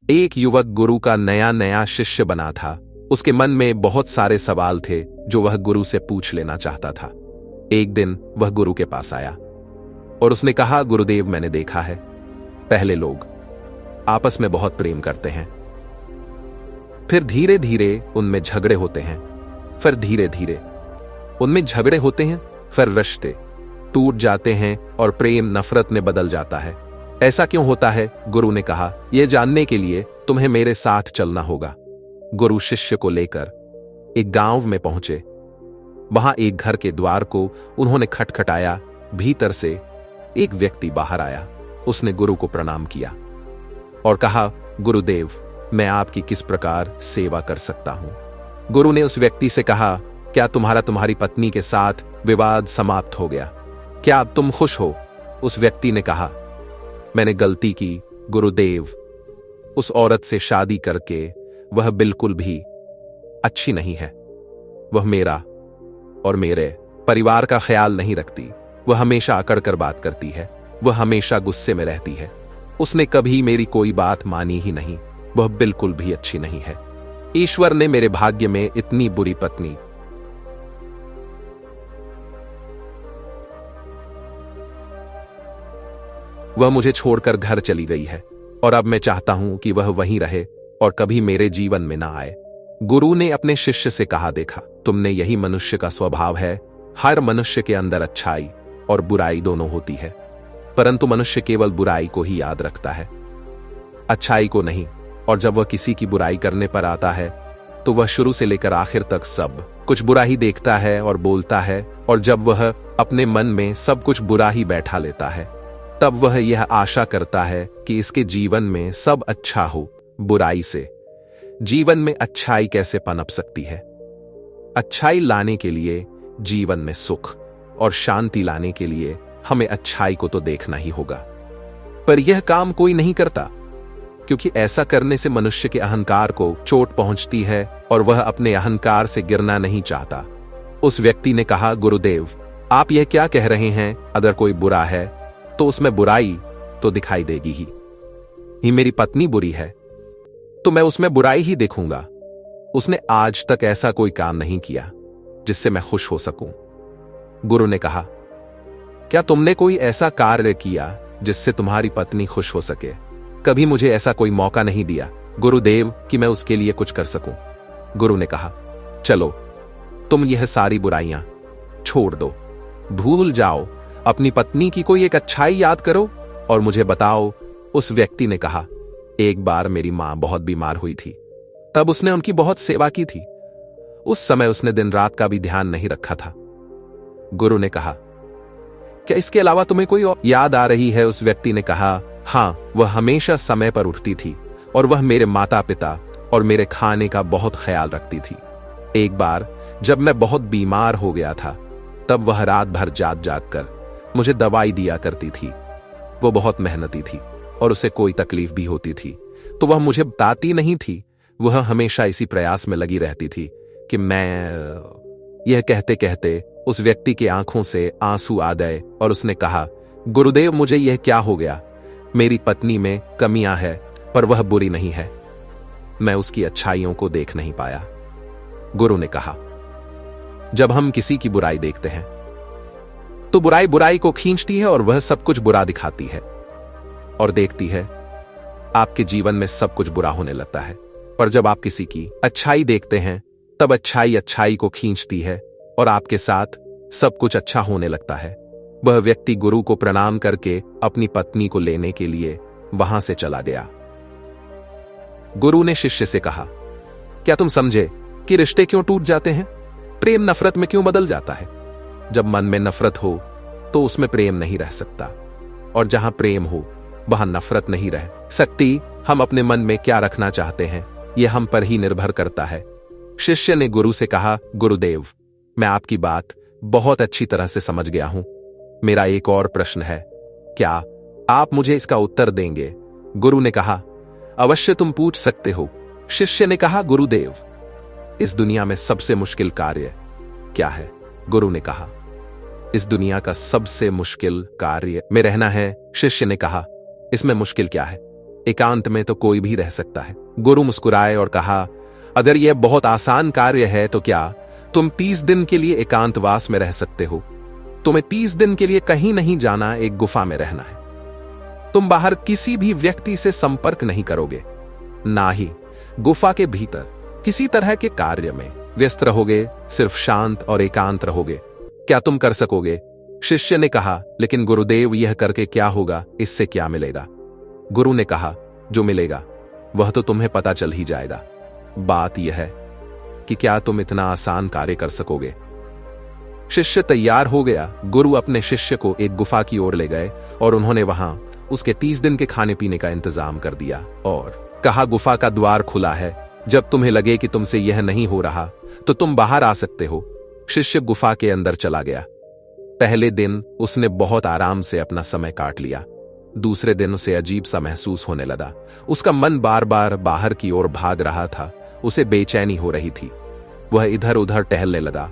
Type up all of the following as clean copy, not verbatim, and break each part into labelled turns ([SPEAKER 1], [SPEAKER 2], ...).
[SPEAKER 1] एक युवक गुरु का नया नया शिष्य बना था। उसके मन में बहुत सारे सवाल थे जो वह गुरु से पूछ लेना चाहता था। एक दिन वह गुरु के पास आया और उसने कहा, गुरुदेव, मैंने देखा है पहले लोग आपस में बहुत प्रेम करते हैं, फिर धीरे धीरे उनमें झगड़े होते हैं, फिर धीरे धीरे उनमें झगड़े होते हैं, फिर रिश्ते टूट जाते हैं और प्रेम नफरत में बदल जाता है। ऐसा क्यों होता है? गुरु ने कहा, यह जानने के लिए तुम्हें मेरे साथ चलना होगा। गुरु शिष्य को लेकर एक गांव में पहुंचे। वहां एक घर के द्वार को उन्होंने खटखटाया। भीतर से एक व्यक्ति बाहर आया। उसने गुरु को प्रणाम किया और कहा, गुरुदेव, मैं आपकी किस प्रकार सेवा कर सकता हूं? गुरु ने उस व्यक्ति से कहा, क्या तुम्हारी पत्नी के साथ विवाद समाप्त हो गया? क्या अब तुम खुश हो? उस व्यक्ति ने कहा, मैंने गलती की गुरुदेव। उस औरत से शादी करके वह बिल्कुल भी अच्छी नहीं है। वह मेरा और मेरे परिवार का ख्याल नहीं रखती। वह हमेशा अकड़ कर बात करती है। वह हमेशा गुस्से में रहती है। उसने कभी मेरी कोई बात मानी ही नहीं। वह बिल्कुल भी अच्छी नहीं है। ईश्वर ने मेरे भाग्य में इतनी बुरी पत्नी वह मुझे छोड़कर घर चली गई है और अब मैं चाहता हूं कि वह वहीं रहे और कभी मेरे जीवन में ना आए। गुरु ने अपने शिष्य से कहा, देखा तुमने, यही मनुष्य का स्वभाव है। हर मनुष्य के अंदर अच्छाई और बुराई दोनों होती है, परंतु मनुष्य केवल बुराई को ही याद रखता है, अच्छाई को नहीं। और जब वह किसी की बुराई करने पर आता है तो वह शुरू से लेकर आखिर तक सब कुछ बुरा ही देखता है और बोलता है। और जब वह अपने मन में सब कुछ बुरा ही बैठा लेता है, तब वह यह आशा करता है कि इसके जीवन में सब अच्छा हो। बुराई से जीवन में अच्छाई कैसे पनप सकती है? अच्छाई लाने के लिए जीवन में सुख और शांति लाने के लिए हमें अच्छाई को तो देखना ही होगा। पर यह काम कोई नहीं करता, क्योंकि ऐसा करने से मनुष्य के अहंकार को चोट पहुंचती है और वह अपने अहंकार से गिरना नहीं चाहता। उस व्यक्ति ने कहा, गुरुदेव, आप यह क्या कह रहे हैं? अगर कोई बुरा है तो उसमें बुराई तो दिखाई देगी ही। मेरी पत्नी बुरी है तो मैं उसमें बुराई ही देखूंगा। उसने आज तक ऐसा कोई काम नहीं किया जिससे मैं खुश हो सकूं। गुरु ने कहा, क्या तुमने कोई ऐसा कार्य किया जिससे तुम्हारी पत्नी खुश हो सके? कभी मुझे ऐसा कोई मौका नहीं दिया गुरुदेव कि मैं उसके लिए कुछ कर सकूं। गुरु ने कहा, चलो तुम यह सारी बुराइयां छोड़ दो, भूल जाओ, अपनी पत्नी की कोई एक अच्छाई याद करो और मुझे बताओ। उस व्यक्ति ने कहा, एक बार मेरी मां बहुत बीमार हुई थी, तब उसने उनकी बहुत सेवा की थी। उस समय उसने दिन रात का भी ध्यान नहीं रखा था। गुरु ने कहा, क्या इसके अलावा तुम्हें कोई और याद आ रही है? उस व्यक्ति ने कहा, हाँ, वह हमेशा समय पर उठती थी और वह मेरे माता पिता और मेरे खाने का बहुत ख्याल रखती थी। एक बार जब मैं बहुत बीमार हो गया था, तब वह रात भर जाग जाग कर मुझे दवाई दिया करती थी। वो बहुत मेहनती थी और उसे कोई तकलीफ भी होती थी तो वह मुझे बताती नहीं थी। वह हमेशा इसी प्रयास में लगी रहती थी कि मैं। यह कहते कहते उस व्यक्ति की आंखों से आंसू आ गए और उसने कहा, गुरुदेव, मुझे यह क्या हो गया? मेरी पत्नी में कमियां हैं पर वह बुरी नहीं है। मैं उसकी अच्छाइयों को देख नहीं पाया। गुरु ने कहा, जब हम किसी की बुराई देखते हैं तो बुराई बुराई को खींचती है और वह सब कुछ बुरा दिखाती है और देखती है। आपके जीवन में सब कुछ बुरा होने लगता है, पर जब आप किसी की अच्छाई देखते हैं तब अच्छाई अच्छाई को खींचती है और आपके साथ सब कुछ अच्छा होने लगता है। वह व्यक्ति गुरु को प्रणाम करके अपनी पत्नी को लेने के लिए वहां से चला गया। गुरु ने शिष्य से कहा, क्या तुम समझे कि रिश्ते क्यों टूट जाते हैं? प्रेम नफरत में क्यों बदल जाता है? जब मन में नफरत हो तो उसमें प्रेम नहीं रह सकता, और जहां प्रेम हो वहां नफरत नहीं रह सकती। हम अपने मन में क्या रखना चाहते हैं यह हम पर ही निर्भर करता है। शिष्य ने गुरु से कहा, गुरुदेव, मैं आपकी बात बहुत अच्छी तरह से समझ गया हूं। मेरा एक और प्रश्न है, क्या आप मुझे इसका उत्तर देंगे? गुरु ने कहा, अवश्य तुम पूछ सकते हो। शिष्य ने कहा, गुरुदेव, इस दुनिया में सबसे मुश्किल कार्य क्या है? गुरु ने कहा, इस दुनिया का सबसे मुश्किल कार्य में रहना है। शिष्य ने कहा, इसमें मुश्किल क्या है? एकांत में तो कोई भी रह सकता है। गुरु मुस्कुराए और कहा, अगर यह बहुत आसान कार्य है तो क्या तुम 30 दिन के लिए एकांतवास में रह सकते हो? तुम्हें 30 दिन के लिए कहीं नहीं जाना, एक गुफा में रहना है। तुम बाहर किसी भी व्यक्ति से संपर्क नहीं करोगे, ना ही गुफा के भीतर किसी तरह के कार्य में व्यस्त रहोगे, सिर्फ शांत और एकांत रहोगे। क्या तुम कर सकोगे? शिष्य ने कहा, लेकिन गुरुदेव यह करके क्या होगा, इससे क्या मिलेगा? गुरु ने कहा, जो मिलेगा वह तो तुम्हें पता चल ही जाएगा। बात यह है कि क्या तुम इतना आसान कार्य कर सकोगे? शिष्य तैयार हो गया। गुरु अपने शिष्य को एक गुफा की ओर ले गए और उन्होंने वहां उसके 30 दिन के खाने पीने का इंतजाम कर दिया और कहा, गुफा का द्वार खुला है, जब तुम्हें लगे कि तुमसे यह नहीं हो रहा तो तुम बाहर आ सकते हो। शिष्य गुफा के अंदर चला गया। पहले दिन उसने बहुत आराम से अपना समय काट लिया। दूसरे दिन उसे अजीब सा महसूस होने लगा। उसका मन बार बार बाहर की ओर भाग रहा था। उसे बेचैनी हो रही थी। वह इधर उधर टहलने लगा।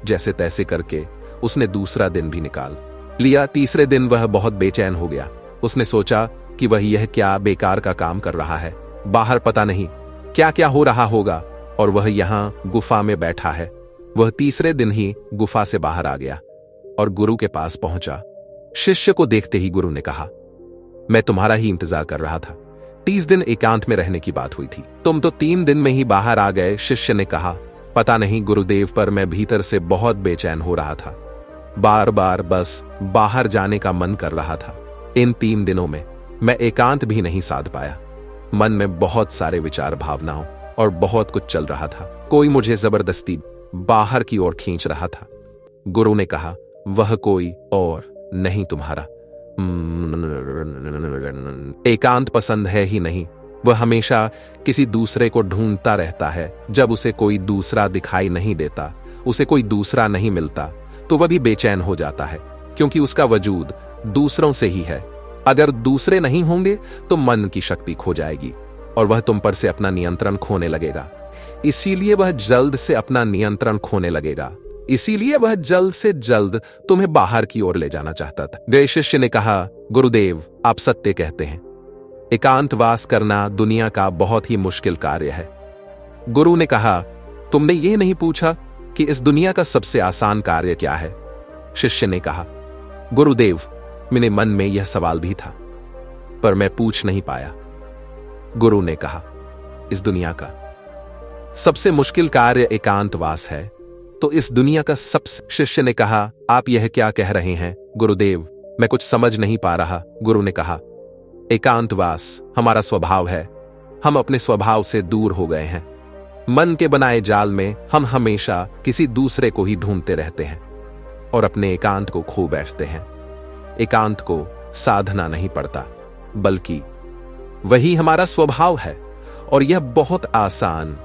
[SPEAKER 1] जैसे तैसे करके उसने दूसरा दिन भी निकाल लिया। तीसरे दिन वह बहुत बेचैन हो गया। उसने सोचा कि वह यह क्या बेकार का काम कर रहा है, बाहर पता नहीं क्या क्या हो रहा होगा और वह यहां गुफा में बैठा है। वह तीसरे दिन ही गुफा से बाहर आ गया और गुरु के पास पहुंचा। शिष्य को देखते ही गुरु ने कहा, मैं तुम्हारा ही इंतजार कर रहा था। 30 दिन एकांत में रहने की बात हुई थी, तुम तो 3 दिन में ही बाहर आ गए। शिष्य ने कहा, पता नहीं गुरुदेव, पर मैं भीतर से बहुत बेचैन हो रहा था। बार बार बस बाहर जाने का मन कर रहा था। इन 3 दिनों में मैं एकांत भी नहीं साध पाया। मन में बहुत सारे विचार, भावनाओं और बहुत कुछ चल रहा था। कोई मुझे जबरदस्ती बाहर की ओर खींच रहा था। गुरु ने कहा, वह कोई और नहीं, तुम्हारा एकांत पसंद है ही नहीं। वह हमेशा किसी दूसरे को ढूंढता रहता है। जब उसे कोई दूसरा दिखाई नहीं देता, उसे कोई दूसरा नहीं मिलता, तो वह भी बेचैन हो जाता है, क्योंकि उसका वजूद दूसरों से ही है। अगर दूसरे नहीं होंगे तो मन की शक्ति खो जाएगी और वह तुम पर से अपना नियंत्रण खोने लगेगा। इसीलिए वह जल्द से अपना नियंत्रण खोने लगेगा। इसीलिए वह जल्द से जल्द तुम्हें बाहर की ओर ले जाना चाहता था। गए शिष्य ने कहा, गुरुदेव, आप सत्य कहते हैं। एकांतवास करना दुनिया का बहुत ही मुश्किल कार्य है। गुरु ने कहा, तुमने ये नहीं पूछा कि इस दुनिया का सबसे आसान कार्य क्या है? शिष्य ने कहा, गुरुदेव, मेरे मन में यह सवाल भी था, पर मैं पूछ नहीं पाया। गुरु ने कहा, इस दुनिया का सबसे मुश्किल कार्य एकांतवास है, तो इस दुनिया का सबसे। शिष्य ने कहा, आप यह क्या कह रहे हैं गुरुदेव? मैं कुछ समझ नहीं पा रहा। गुरु ने कहा, एकांतवास हमारा स्वभाव है। हम अपने स्वभाव से दूर हो गए हैं। मन के बनाए जाल में हम हमेशा किसी दूसरे को ही ढूंढते रहते हैं और अपने एकांत को खो बैठते हैं। एकांत को साधना नहीं पड़ता, बल्कि वही हमारा स्वभाव है और यह बहुत आसान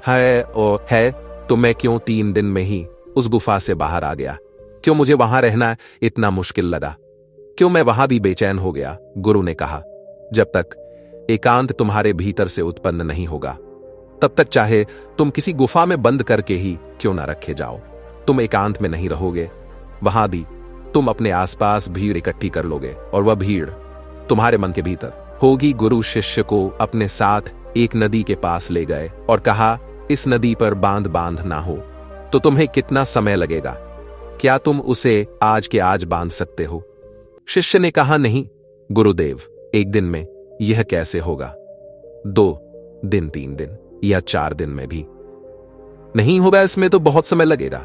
[SPEAKER 1] है। और है तो मैं क्यों 3 दिन में ही उस गुफा से बाहर आ गया? क्यों मुझे वहां रहना इतना मुश्किल लगा? क्यों मैं वहां भी बेचैन हो गया? गुरु ने कहा, जब तक एकांत तुम्हारे भीतर से उत्पन्न नहीं होगा, तब तक चाहे तुम किसी गुफा में बंद करके ही क्यों ना रखे जाओ, तुम एकांत में नहीं रहोगे। वहां भी तुम अपने आसपास भीड़ इकट्ठी कर लोगे और वह भीड़ तुम्हारे मन के भीतर होगी। गुरु शिष्य को अपने साथ एक नदी के पास ले गए और कहा, इस नदी पर बांध बांधना हो तो तुम्हें कितना समय लगेगा? क्या तुम उसे आज के आज बांध सकते हो? शिष्य ने कहा, नहीं गुरुदेव, 1 दिन में यह कैसे होगा? 2 दिन, 3 दिन या 4 दिन में भी नहीं होगा। इसमें तो बहुत समय लगेगा।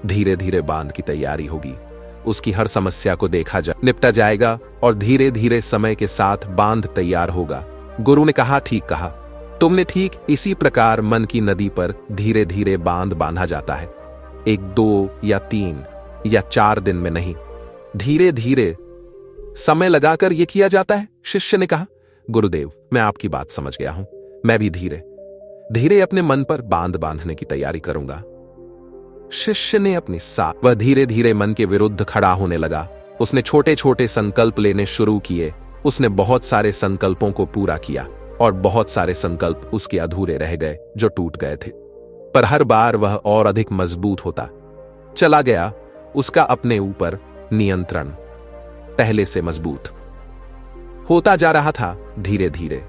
[SPEAKER 1] धीरे धीरे बांध की तैयारी होगी, उसकी हर समस्या को निपटा जाएगा और धीरे धीरे समय के साथ बांध तैयार होगा। गुरु ने कहा, ठीक कहा तुमने, ठीक इसी प्रकार मन की नदी पर धीरे धीरे बांध बांधा जाता है। 1, 2 या 3 या 4 दिन में नहीं, धीरे धीरे समय लगाकर यह किया जाता है। शिष्य ने कहा, गुरुदेव, मैं आपकी बात समझ गया हूं। मैं भी धीरे धीरे अपने मन पर बांध बांधने की तैयारी करूंगा। शिष्य ने अपनी साथ वह धीरे धीरे मन के विरुद्ध खड़ा होने लगा। उसने छोटे छोटे संकल्प लेने शुरू किए। उसने बहुत सारे संकल्पों को पूरा किया और बहुत सारे संकल्प उसके अधूरे रह गए जो टूट गए थे, पर हर बार वह और अधिक मजबूत होता चला गया। उसका अपने ऊपर नियंत्रण पहले से मजबूत होता जा रहा था। धीरे धीरे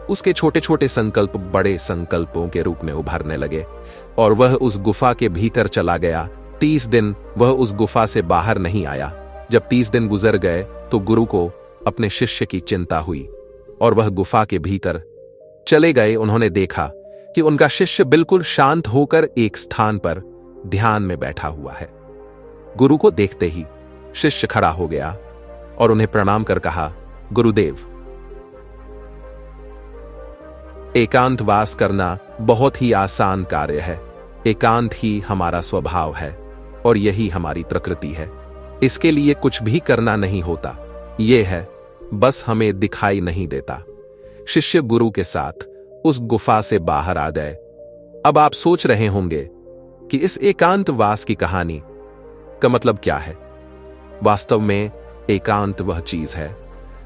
[SPEAKER 1] उसके छोटे छोटे संकल्प बड़े संकल्पों के रूप में उभरने लगे और वह उस गुफा के भीतर चला गया। 30 दिन वह उस गुफा से बाहर नहीं आया। जब 30 दिन गुजर गए तो गुरु को अपने शिष्य की चिंता हुई और वह गुफा के भीतर चले गए। उन्होंने देखा कि उनका शिष्य बिल्कुल शांत होकर एक स्थान पर ध्यान में बैठा हुआ है। गुरु को देखते ही शिष्य खड़ा हो गया और उन्हें प्रणाम कर कहा, गुरुदेव, एकांतवास करना बहुत ही आसान कार्य है। एकांत ही हमारा स्वभाव है और यही हमारी प्रकृति है। इसके लिए कुछ भी करना नहीं होता, यह है बस हमें दिखाई नहीं देता। शिष्य गुरु के साथ उस गुफा से बाहर आ गए। अब आप सोच रहे होंगे कि इस एकांतवास की कहानी का मतलब क्या है। वास्तव में एकांत वह चीज है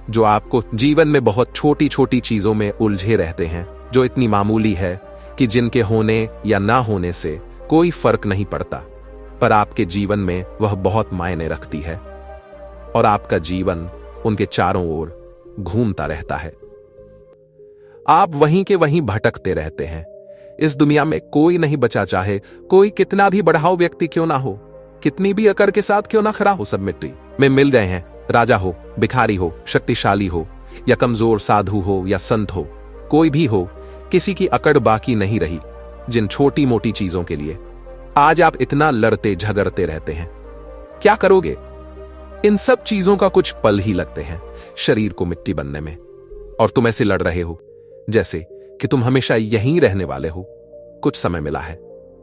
[SPEAKER 1] जो आपको जीवन में बहुत छोटी छोटी चीजों में उलझे रहते हैं, जो इतनी मामूली है कि जिनके होने या ना होने से कोई फर्क नहीं पड़ता, पर आपके जीवन में वह बहुत मायने रखती है और आपका जीवन उनके चारों ओर घूमता रहता है। आप वहीं के वहीं भटकते रहते हैं। इस दुनिया में कोई नहीं बचा, चाहे कोई कितना भी बढ़ाऊ व्यक्ति क्यों ना हो, कितनी भी अकड़ के साथ क्यों ना खड़ा हो, सब मिट्टी में मिल गए हैं। राजा हो, भिखारी हो, शक्तिशाली हो या कमजोर, साधु हो या संत हो, कोई भी हो, किसी की अकड़ बाकी नहीं रही। जिन छोटी मोटी चीजों के लिए आज आप इतना लड़ते झगड़ते रहते हैं, क्या करोगे? इन सब चीजों का कुछ पल ही लगते हैं शरीर को मिट्टी बनने में, और तुम ऐसे लड़ रहे हो जैसे कि तुम हमेशा यहीं रहने वाले हो। कुछ समय मिला है,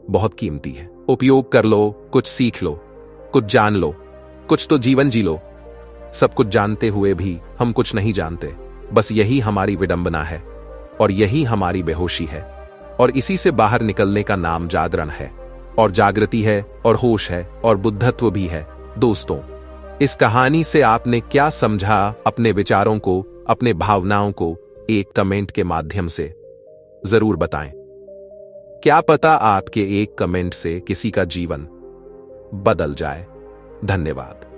[SPEAKER 1] बहुत कीमती है, उपयोग कर लो, कुछ सीख लो, कुछ जान लो, कुछ तो जीवन जी लो। सब कुछ जानते हुए भी हम कुछ नहीं जानते, बस यही हमारी विडंबना है और यही हमारी बेहोशी है, और इसी से बाहर निकलने का नाम जागरण है, और जागृति है, और होश है, और बुद्धत्व भी है। दोस्तों, इस कहानी से आपने क्या समझा? अपने विचारों को, अपने भावनाओं को एक कमेंट के माध्यम से जरूर बताएं। क्या पता आपके एक कमेंट से किसी का जीवन बदल जाए। धन्यवाद।